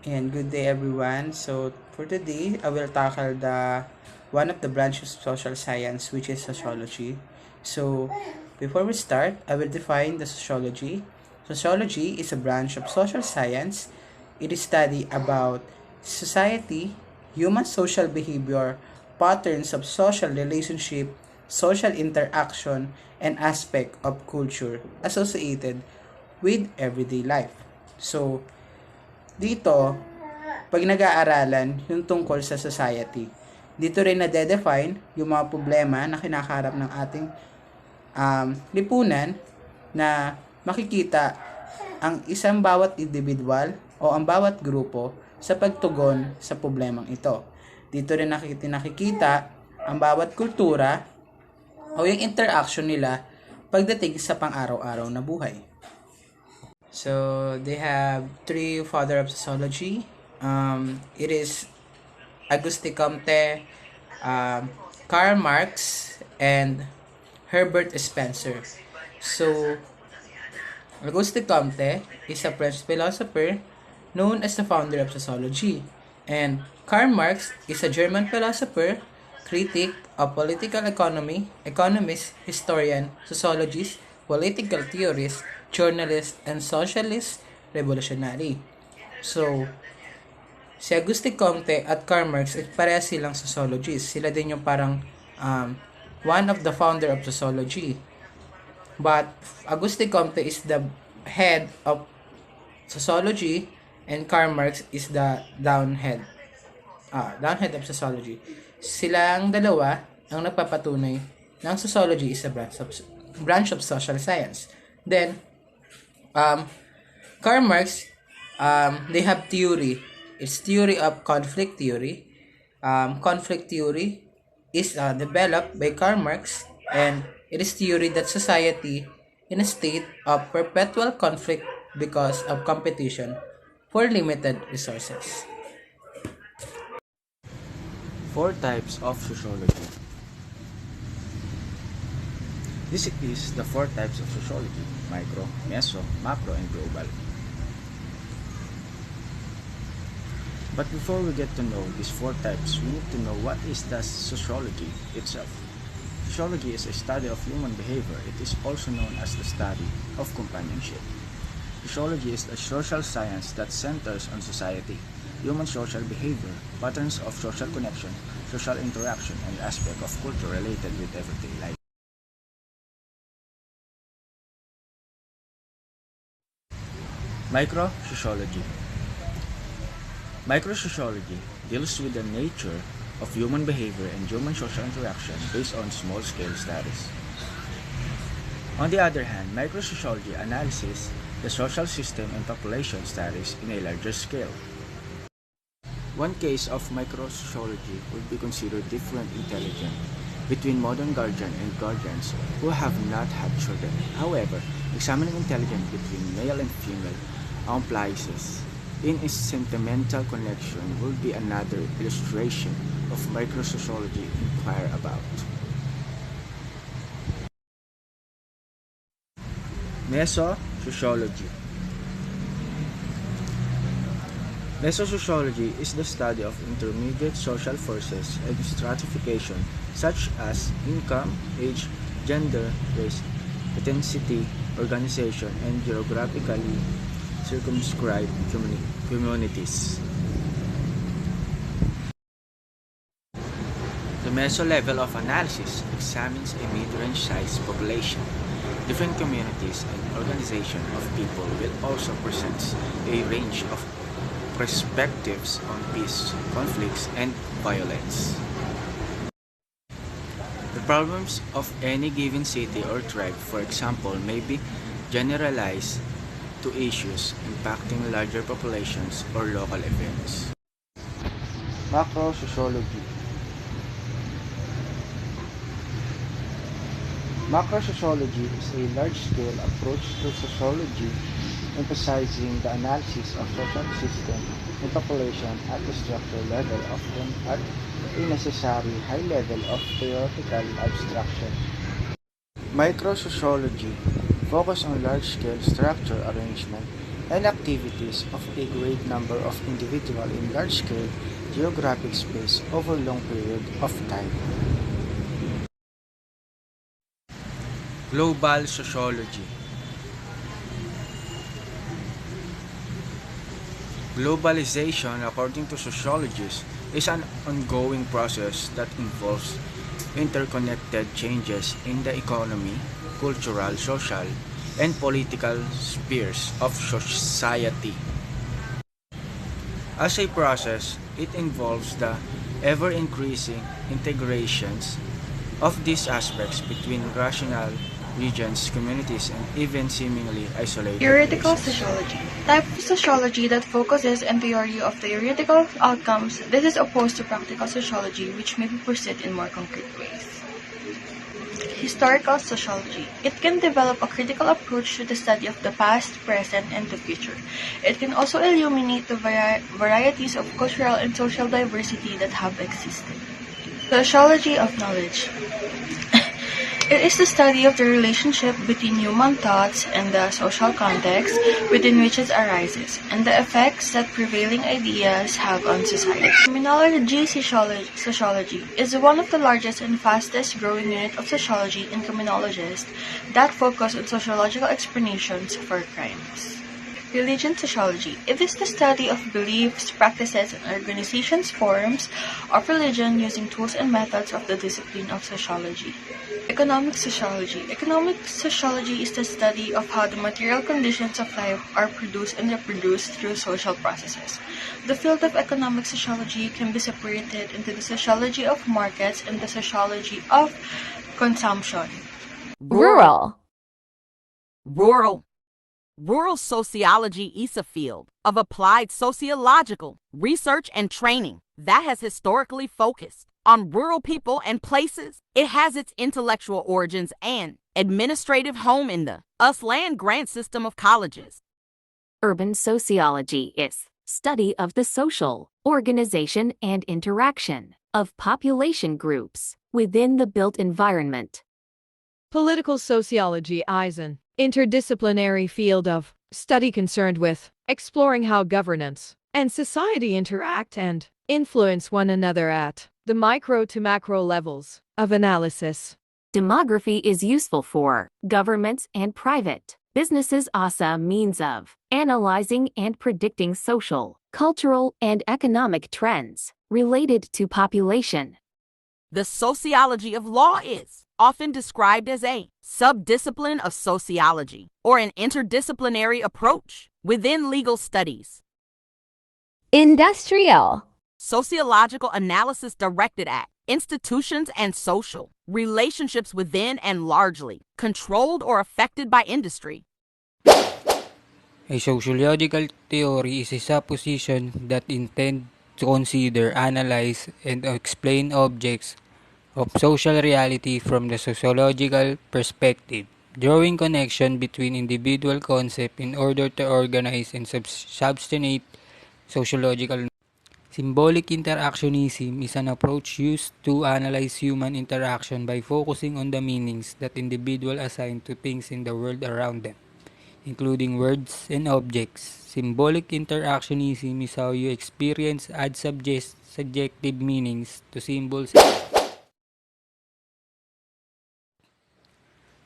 And good day everyone. So for today, I will tackle the one of the branches of social science, which is sociology. So before we start, I will define the sociology. Sociology is a branch of social science. It is study about society, human social behavior, patterns of social relationship, social interaction, and aspect of culture associated with everyday life. So dito, pag nag-aaralan yung tungkol sa society, dito rin na-define yung mga problema na kinakaharap ng ating lipunan na makikita ang isang bawat individual o ang bawat grupo sa pagtugon sa problemang ito. Dito rin nakikita ang bawat kultura o yung interaction nila pagdating sa pang-araw-araw na buhay. So they have three father of sociology. It is Auguste Comte, Karl Marx, and Herbert Spencer. So Auguste Comte is a French philosopher known as the founder of sociology, and Karl Marx is a German philosopher, critic of political economy, economist, historian, sociologist, political theorist, journalist, and socialist revolutionary. So, si Auguste Comte at Karl Marx, parehas silang sociologists. Sila din yung parang one of the founder of sociology. But Auguste Comte is the head of sociology and Karl Marx is the downhead of sociology. Silang dalawa ang nagpapatunay ng sociology is a branch of social science. Then, Karl Marx, they have theory. It's theory of conflict theory. Conflict theory is developed by Karl Marx, and it is theory that society in a state of perpetual conflict because of competition for limited resources. Four types of sociology. This is the four types of sociology: micro, meso, macro, and global. But before we get to know these four types, we need to know what is the sociology itself. Sociology is a study of human behavior. It is also known as the study of companionship. Sociology is a social science that centers on society, human social behavior, patterns of social connection, social interaction, and aspect of culture related with everyday life. Microsociology. Microsociology deals with the nature of human behavior and human social interaction based on small-scale studies. On the other hand, microsociology analyzes the social system and population studies in a larger scale. One case of microsociology would be considered different intelligence between modern guardian and guardians who have not had children. However, examining intelligence between male and female implies in a sentimental connection will be another illustration of microsociology inquire about. Mesosociology. Mesosociology is the study of intermediate social forces and stratification such as income, age, gender, race, ethnicity, organization, and geographically circumscribed communities. The meso level of analysis examines a mid-range size population. Different communities and organizations of people will also present a range of perspectives on peace, conflicts, and violence. The problems of any given city or tribe, for example, may be generalized to issues impacting larger populations or local events. Macrosociology. Macrosociology is a large-scale approach to sociology emphasizing the analysis of social system and population at the structural level, often at a necessary high level of theoretical abstraction. Microsociology focus on large-scale structure arrangement and activities of a great number of individuals in large-scale geographic space over long period of time. Global sociology. Globalization, according to sociologists, is an ongoing process that involves interconnected changes in the economy, cultural, social, and political spheres of society. As a process, it involves the ever-increasing integrations of these aspects between rational regions, communities, and even seemingly isolated Theoretical places. sociology. Type of sociology that focuses on theory of theoretical outcomes. This is opposed to practical sociology, which may be pursued in more concrete ways. Historical sociology. It can develop a critical approach to the study of the past, present, and the future. It can also illuminate the varieties of cultural and social diversity that have existed. Sociology of knowledge. It is the study of the relationship between human thoughts and the social context within which it arises, and the effects that prevailing ideas have on society. Criminology sociology is one of the largest and fastest growing unit of sociology and criminologists that focus on sociological explanations for crimes. Religion sociology. It is the study of beliefs, practices, and organizations forms of religion using tools and methods of the discipline of sociology. Economic sociology. Economic sociology is the study of how the material conditions of life are produced and reproduced through social processes. The field of economic sociology can be separated into the sociology of markets and the sociology of consumption. Rural. Rural. Rural sociology is a field of applied sociological research and training that has historically focused on rural people and places. It has its intellectual origins and administrative home in the US land grant system of colleges. Urban sociology is study of the social organization and interaction of population groups within the built environment. Political sociology is an interdisciplinary field of study concerned with exploring how governance and society interact and influence one another at the micro to macro levels of analysis. Demography is useful for governments and private businesses as a means of analyzing and predicting social, cultural, and economic trends related to population. The sociology of law is often described as a subdiscipline of sociology or an interdisciplinary approach within legal studies. Industrial. Sociological analysis directed at institutions and social relationships within and largely controlled or affected by industry. A sociological theory is a supposition that intends to consider, analyze, and explain objects of social reality from the sociological perspective, drawing connection between individual concepts in order to organize and substantiate sociological. Symbolic interactionism is an approach used to analyze human interaction by focusing on the meanings that individuals assign to things in the world around them, including words and objects. Symbolic interactionism is how you experience add subjective meanings to symbols.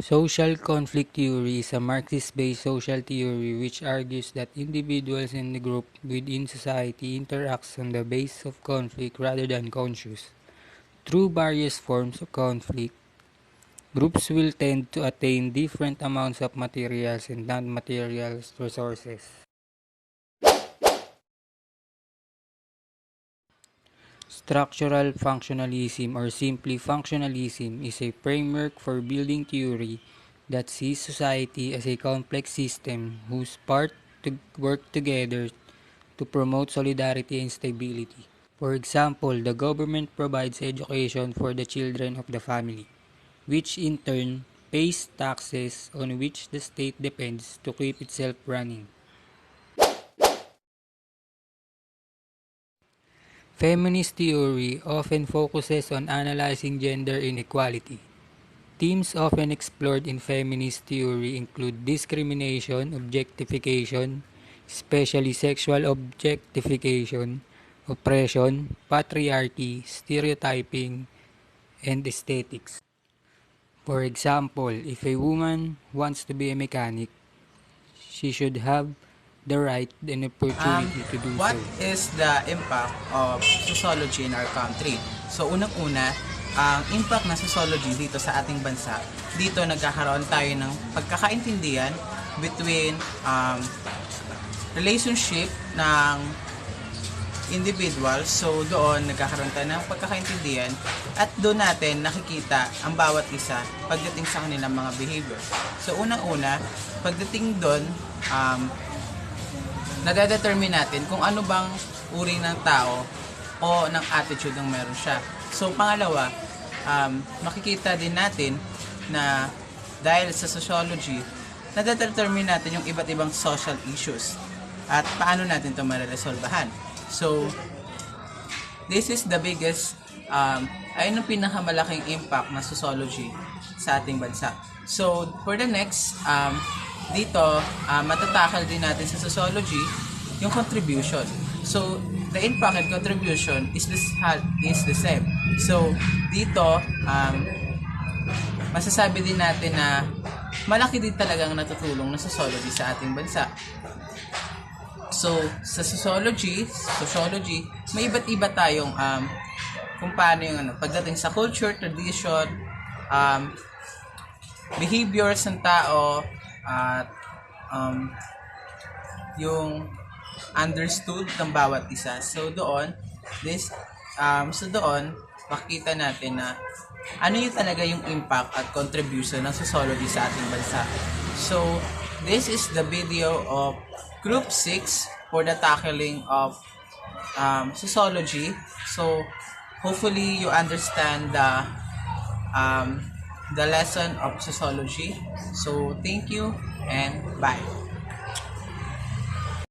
Social conflict theory is a Marxist-based social theory which argues that individuals and the group within society interacts on the basis of conflict rather than conscious. Through various forms of conflict, groups will tend to attain different amounts of materials and non-material resources. Structural functionalism, or simply functionalism, is a framework for building theory that sees society as a complex system whose parts work together to promote solidarity and stability. For example, the government provides education for the children of the family, which in turn pays taxes on which the state depends to keep itself running. Feminist theory often focuses on analyzing gender inequality. Themes often explored in feminist theory include discrimination, objectification, especially sexual objectification, oppression, patriarchy, stereotyping, and aesthetics. For example, if a woman wants to be a mechanic, she should have the right and opportunity to do What so. is the impact of sociology in our country? So unang-una, ang impact ng sociology dito sa ating bansa, dito nagkakaroon tayo ng pagkakaintindihan between relationship ng individual. So doon nagkakaroon tayo ng pagkakaintindihan at doon natin nakikita ang bawat isa pagdating sa kanilang mga behavior. So unang-una, pagdating doon, nade-determine natin kung ano bang uri ng tao o ng attitude ng meron siya. So pangalawa, makikita din natin na dahil sa sociology, nade-determine natin yung iba't ibang social issues at paano natin ito mareresolbahan. So, this is the biggest, ayun ang pinakamalaking impact ng sociology sa ating bansa. So, for the next, dito, matatakal din natin sa sociology yung contribution. So, the impact and contribution is the same. So, dito, masasabi din natin na malaki din talagang natutulong ng sociology sa ating bansa. So, sa sociology, may iba't iba tayong kung paano yung pagdating sa culture, tradition, behaviors ng tao, at yung understood ng bawat isa. So doon, makikita natin na ano yung talaga yung impact at contribution ng sociology sa ating bansa. So, this is the video of Group 6 for the tackling of sociology. So, hopefully you understand the lesson of sociology. So, thank you and bye.